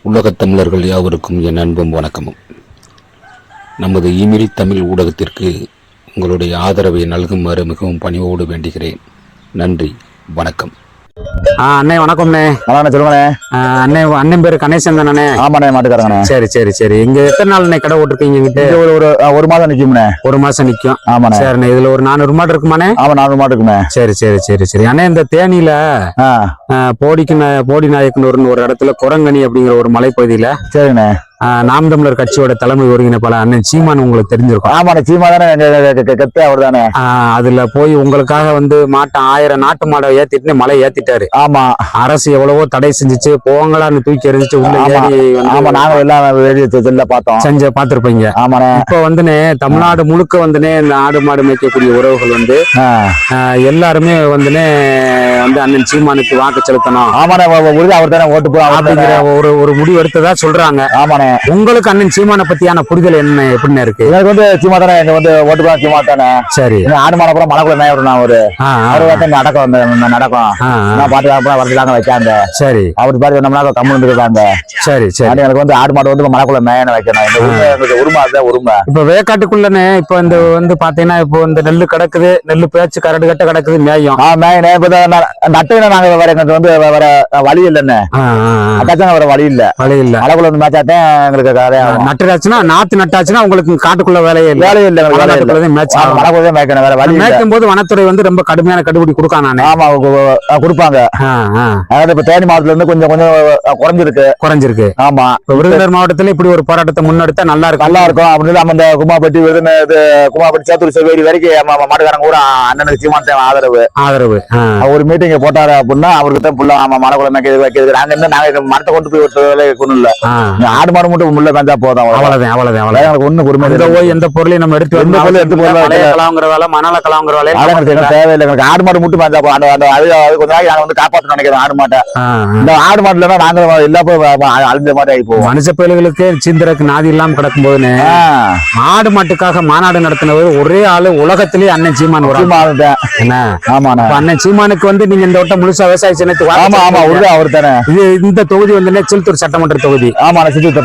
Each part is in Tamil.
உலகத் தமிழர்கள் யாவருக்கும் என் அன்பும் வணக்கமும். நமது இமெயில் தமிழ் ஊடகத்திற்கு உங்களுடைய ஆதரவை நல்குமாறு மிகவும் பணிவோடு வேண்டுகிறேன். நன்றி, வணக்கம். அண்ணே வணக்கம்ண்ணே. சொல்லுங்கண்ணே. அண்ணே அண்ணன் பேரு கணேசன் தானே? ஆமாண்ணே, மாட்டுக்காரங்கண்ணே. சரி சரி சரி. இங்க எத்தனை நாள் கடை ஓட்டிருக்கீங்க? கிட்ட ஒரு மாதம் நிக்கும்ண்ணே. ஒரு மாசம் நிக்கும். ஆமாண்ணே. சரிண்ணே. இதுல ஒரு 400 மாடு இருக்குமாண்ணே? ஆமா, 400 மாடு இருக்குண்ணே. சரி சரி சரி சரி. அண்ணே, இந்த தேனியில போடி நாயக்கனூர்னு ஒரு இடத்துல குரங்கணி அப்படிங்கிற ஒரு மலைப்பகுதியில சரிண்ணே நாம் தமிழர் கட்சியோட தலைமை ஒருங்கிணைப்பாளர் அண்ணன் சீமான் உங்களுக்கு தெரிஞ்சிருக்கும். ஆமாண்ணே, சீமா தானே கத்து அவர் தானே. அதுல போய் உங்களுக்காக மாட்டை 1000 நாட்டு மாடை ஏத்திட்டு மலை ஏத்திட்டாரு. ஆமா, அரசு எவ்வளவோ தடை செஞ்சுச்சு, போங்களான்னு தூக்கி எறிஞ்சிச்சு உள்ள ஏறி. ஆமா, நாங்க எல்லாம் பார்த்தோம், பாத்திருப்பீங்க. ஆமாண்ணே. இப்ப தமிழ்நாடு முழுக்க இந்த ஆடு மாடு மேய்க்கக்கூடிய உறவுகள் எல்லாருமே அண்ணன் சீமானுக்கு வாக்கு செலுத்தணும். ஆமாண்ணே, அவர் தானே ஓட்டு போறோம் அப்படிங்கிற ஒரு முடிவு எடுத்ததா சொல்றாங்க. ஆமாண்ணே. உங்களுக்கு அண்ணன் சீமான பத்தியான புரிதல் என்ன எப்படின்னு இருக்கு? எனக்கு சீமா தானே, எங்க ஓட்டு போறோம் சீமா தானே. சரி. ஆடு மாட கூட மலைக்குள்ள மேய விடணும். அவரு நடக்கும் நடக்கும் நான் பாட்டு வரலாங்க வைக்காங்க. சரி. அவர் பாட்டு வந்தோம்னா கம்மு இருக்காங்க. சரி சரி. எனக்கு ஆடு மாடு மலைக்குள்ள மேயன வைக்கணும். உரிமை அதுதான் உரிமை. இப்ப வேக்காட்டுக்குள்ளனே இப்ப இந்த பாத்தீங்கன்னா இப்போ இந்த நெல்லு கிடக்குது, நெல்லு பேச்சு கரடு கட்ட கிடக்குது, மேயும் மேயனே. நட்டு நாங்க வேற எங்களுக்கு வேற வழி இல்லைன்னு அட்டாச்சும் வேற வழி இல்ல. மலைக்குள்ள மேய்ச்சாட்டேன் எங்களுக்கு. நட்டுறாச்சுன்னா நாத்து நட்டாச்சுன்னா உங்களுக்கு காட்டுக்குள்ள வேலையே இல்ல. மேய்க்கும் போது வனத்துறை ரொம்ப கடுமையான கடுபிடி கொடுக்கானே. ஆமா, கொடுப்பாங்க. இப்ப தேனி மாவட்டத்துல இருந்து கொஞ்சம் கொஞ்சம் குறைஞ்சிருக்கு. ஆமா, விருதுநகர் மாவட்டத்துல இப்படி ஒரு போராட்டத்தை முன்னெடுத்தா நல்லா இருக்கும் அப்படின்னு நம்ம இந்த குமாப்பட்டி குமாப்பட்டி சேத்தூர் செவ்வேரி வரைக்கும் மாட்டுக்காரங்க கூட அண்ணனுக்கு சீமான் ஆதரவு ஒரு மீட்டிங் போட்டாரு அப்படின்னா அவருக்கு தான் புள்ள மலைக்குள்ள வைக்கிறது. நாங்க மரத்தை கொண்டு போய் கொண்டு இல்ல, ஆடு மாடு மட்டும் முள்ள மேஞ்சா போதும். அவ்வளவுதான். ஒண்ணு பொறுமை எந்த பொருளையும் நம்ம எடுத்து கலாங்கிற வேலை, மணல கலாங்கிற வேலை தேவையில்லை. எங்களுக்கு ஆடு மாடு மட்டும் மேஞ்சா போதும். கொஞ்ச நாளைக்கு நாங்க காப்பாற்ற நினைக்கிறோம் ஆடு மாட்டை. இந்த ஆடு மாட்டுல நாங்க எல்லா அழிஞ்ச மாதிரி ஆகி போவோம். மனுஷ பயல்களுக்கு சிந்தருக்கு நாதி இல்லாம கிடக்கும் போதுன்னு ஆடு மாட்டுக்காக மாநாடு நடத்தினவர் ஒரே ஆளு உலகத்திலேயே அண்ணன் சீமான். அண்ணன் சீமானுக்கு நீங்க இந்த வட்டம் முழுசா விவசாய சின்னத்துக்கு அவர் தானே. இந்த தொகுதி சில்தூர் சட்டமன்ற தொகுதி. ஆமா, சித்தூர்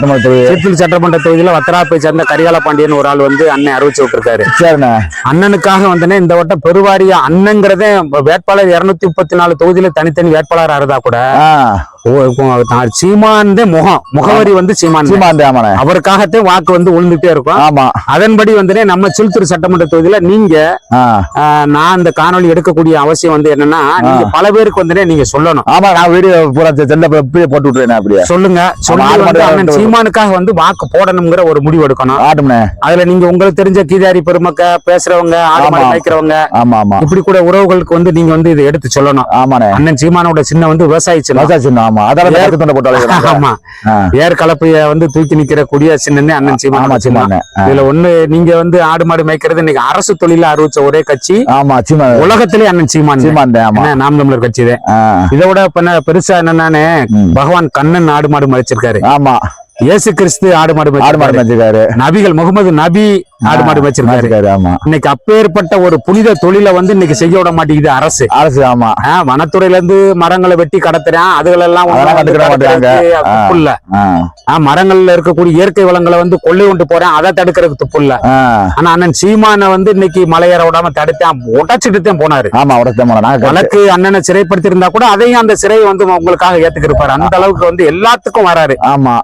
சட்டமன்ற தொகுதியில வத்தராப்பை சேர்ந்த கரிகால பாண்டியன் ஒரு ஆள் அண்ணன் அறிவிச்சு விட்டுருக்காரு. அண்ணனுக்காக இந்த வட்டம் பெருவாரியா அண்ணங்கிறதே வேட்பாளர் 234 தொகுதியில தனித்தனி வேட்பாளர் இருந்தா கூட சீமான் முகவரி சீமான் அவருக்காகத்தே வாக்கு உழுந்துட்டே இருக்கும். ஆமா, அதன்படி நம்ம சில்தூர் சட்டமன்ற தொகுதியில நீங்க நான் இந்த காணொலி எடுக்கக்கூடிய அவசியம் என்னன்னா, நீங்க பல பேருக்கு நீங்க சொல்லணும். ஆமா, நான் வீடியோ போட்டு விட்டுறேன். அப்படியே சொல்லுங்க. சீமானுக்காக வாக்கு போடணுங்கிற ஒரு முடிவு எடுக்கணும். அதுல நீங்க உங்களுக்கு தெரிஞ்ச கீதாரி பெருமக்க பேசுறவங்க, ஆடு மாடு மேய்க்கிறவங்க, இப்படி கூட உறவுகளுக்கு நீங்க இதை எடுத்து சொல்லணும். அண்ணன் சீமானோட சின்ன விவசாய சின்னம். ஏர் கலப்பைய தூக்கி நிக்கிற கூடிய சின்னே அண்ணன் சீமான். இதுல நீங்க ஆடு மாடு மேய்க்கிறது இன்னைக்கு அரசு தொழில அறிவிச்ச ஒரே கட்சி உலகத்திலே அண்ணன் சீமான். நாம் தமிழர் கட்சி தான். இதை விட பெருசா என்னன்னா, பகவான் கண்ணன் ஆடு மாடு மேய்ச்சிருக்காரு. ஆமா, இயேசு கிறிஸ்து ஆடு மாடு மேய்ச்சிருக்காரு. நபிகள் முகமது நபி ஆடு மாடு மேய்ச்சிருக்காரு. இன்னைக்கு அப்பேற்பட்ட ஒரு புனித தொழிலை இன்னைக்கு செய்ய விட மாட்டேங்குது அரசு. ஆமா, வனத்துறையில இருந்து மரங்களை வெட்டி கடத்துறான். அதுகளெல்லாம் மரங்கள்ல இருக்கக்கூடிய இயற்கை வளங்களை கொள்ளை கொண்டு போறேன். அதை தடுக்கிறதுக்கு துப்பு இல்ல. ஆனா அண்ணன் சீமான இன்னைக்கு மலையேற விடாம தடுத்தான், உடைச்சிட்டு தான் போனாரு. வழக்கு அண்ணனை சிறைப்படுத்தி இருந்தா கூட அதையும் அந்த சிறையை உங்களுக்காக ஏத்துக்கிருப்பாரு. அந்த அளவுக்கு எல்லாத்துக்கும் வராரு. ஆமா,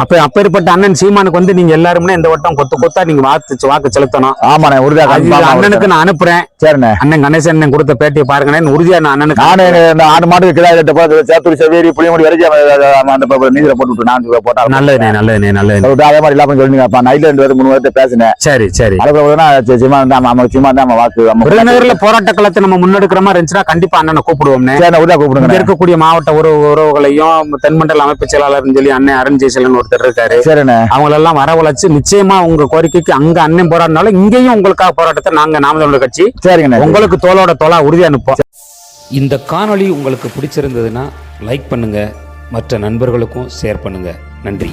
அப்பேற்பட்ட அண்ணன் சீமானுக்கு நீங்க எல்லாருமே இந்த வட்டம் கொத்தா நீங்க வாக்கு செலுத்தணும். ஆமாண்ணே, உறுதியா அண்ணனுக்கு நான் அனுப்புறேன். சரிண்ணே. அண்ணன் கணேசன் கொடுத்த பேட்டியை பாருங்க. உறுதியா நான் அண்ணனுக்கு ஆடு மாடு சேத்தூர் செவ்வேரி புளியமூடி வரைக்கும் நீதியில போட்டு நான் போட்டா நல்லதுண்ணே. அதே மாதிரி இல்லாம சொல்லுங்க. நைட்ல 2 3 வாரத்தை பேசினேன். சரி சரி. வாக்கு விருதுநகர்ல போராட்ட களத்தை நம்ம முன்னெடுக்கிற மாதிரி இருந்துச்சுன்னா கண்டிப்பா அண்ணனை கூப்பிடுவோம். கூப்பிடுங்க. இருக்கக்கூடிய மாவட்ட உறவுகளையும் தென்மண்டல அமைப்பு செயலாளர் சொல்லி அண்ணன் அருண் ஜெயசீலன் ஒருத்தர் இருக்காரு. அவங்களெல்லாம் வரவழைச்சு நிச்சயமா உங்க கோரிக்கைக்கு அங்க அண்ணன் போராடினாலும் இங்கேயும் உங்களுக்காக போராட்டத்தை நாங்க நாம் தமிழர் கட்சி உங்களுக்கு தோளோட தோளா உறுதி அனுப்போம். இந்த காணொளி உங்களுக்கு பிடிச்சிருந்ததுன்னா லைக் பண்ணுங்க, மற்ற நண்பர்களுக்கும் ஷேர் பண்ணுங்க. நன்றி.